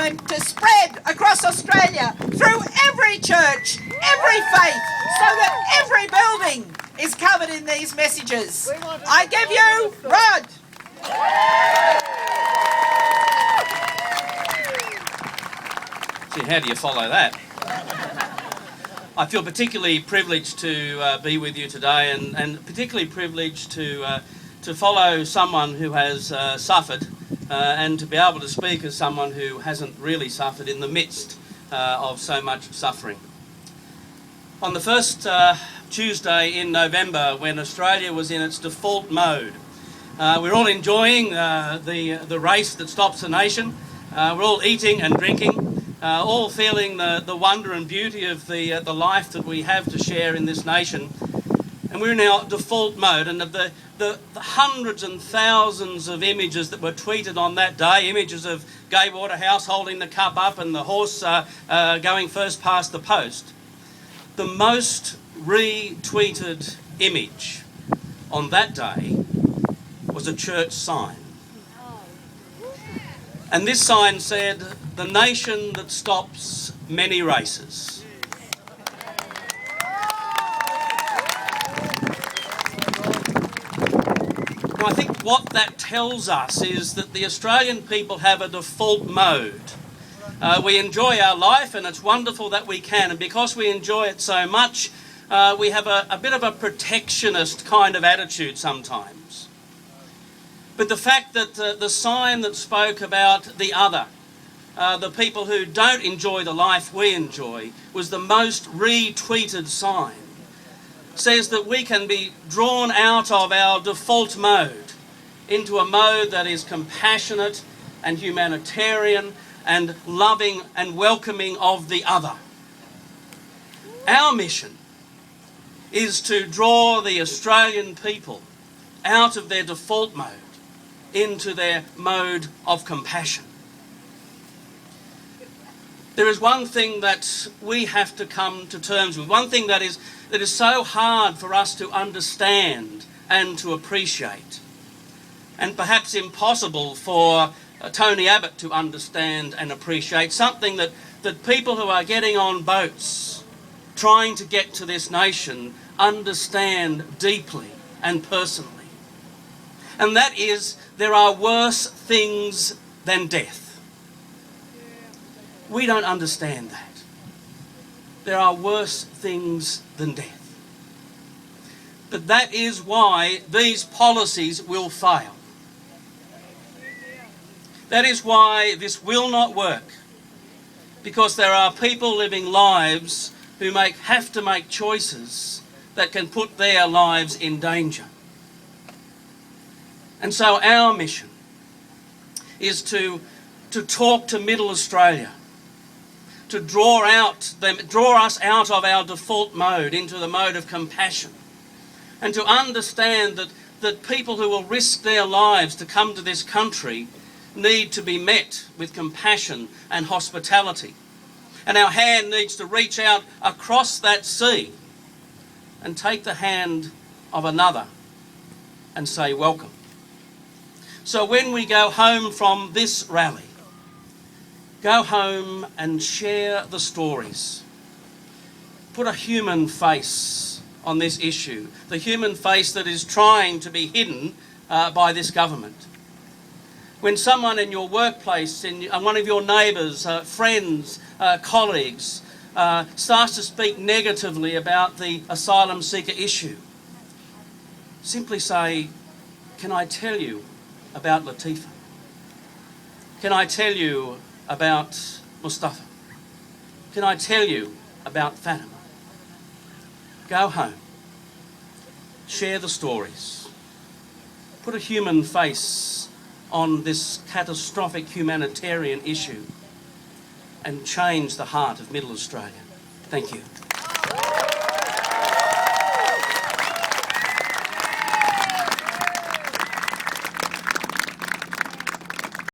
movement to spread across Australia through every church, every faith, so that every building is covered in these messages. I give you Rod. Gee, how do you follow that? I feel particularly privileged to be with you today, and particularly privileged to follow someone who has suffered and to be able to speak as someone who hasn't really suffered in the midst of so much suffering. On the first Tuesday in November, when Australia was in its default mode, we're all enjoying the race that stops the nation. We're all eating and drinking. All feeling the wonder and beauty of the life that we have to share in this nation. And we're in our default mode, and of the hundreds and thousands of images that were tweeted on that day, images of Gay Waterhouse holding the cup up and the horse going first past the post, the most retweeted image on that day was a church sign. And this sign said, "The nation that stops many races." Now, I think what that tells us is that the Australian people have a default mode. We enjoy our life, and it's wonderful that we can, and because we enjoy it so much, we have a bit of a protectionist kind of attitude sometimes. But the fact that the sign that spoke about the other, the people who don't enjoy the life we enjoy, was the most retweeted sign, says that we can be drawn out of our default mode into a mode that is compassionate and humanitarian and loving and welcoming of the other. Our mission is to draw the Australian people out of their default mode into their mode of compassion. There is one thing that we have to come to terms with, one thing that is so hard for us to understand and to appreciate, and perhaps impossible for Tony Abbott to understand and appreciate, something that people who are getting on boats trying to get to this nation understand deeply and personally. And that is, there are worse things than death. We don't understand that. There are worse things than death. But that is why these policies will fail. That is why this will not work. Because there are people living lives who have to make choices that can put their lives in danger. And so our mission is to talk to Middle Australia, to draw us out of our default mode into the mode of compassion, and to understand that people who will risk their lives to come to this country need to be met with compassion and hospitality. And our hand needs to reach out across that sea and take the hand of another and say, "Welcome." So when we go home from this rally, go home and share the stories. Put a human face on this issue, the human face that is trying to be hidden by this government. When someone in your workplace, one of your neighbours, friends, colleagues, starts to speak negatively about the asylum seeker issue, simply say, "Can I tell you about Latifa? Can I tell you about Mustafa? Can I tell you about Fatima?" Go home. Share the stories. Put a human face on this catastrophic humanitarian issue and change the heart of Middle Australia. Thank you.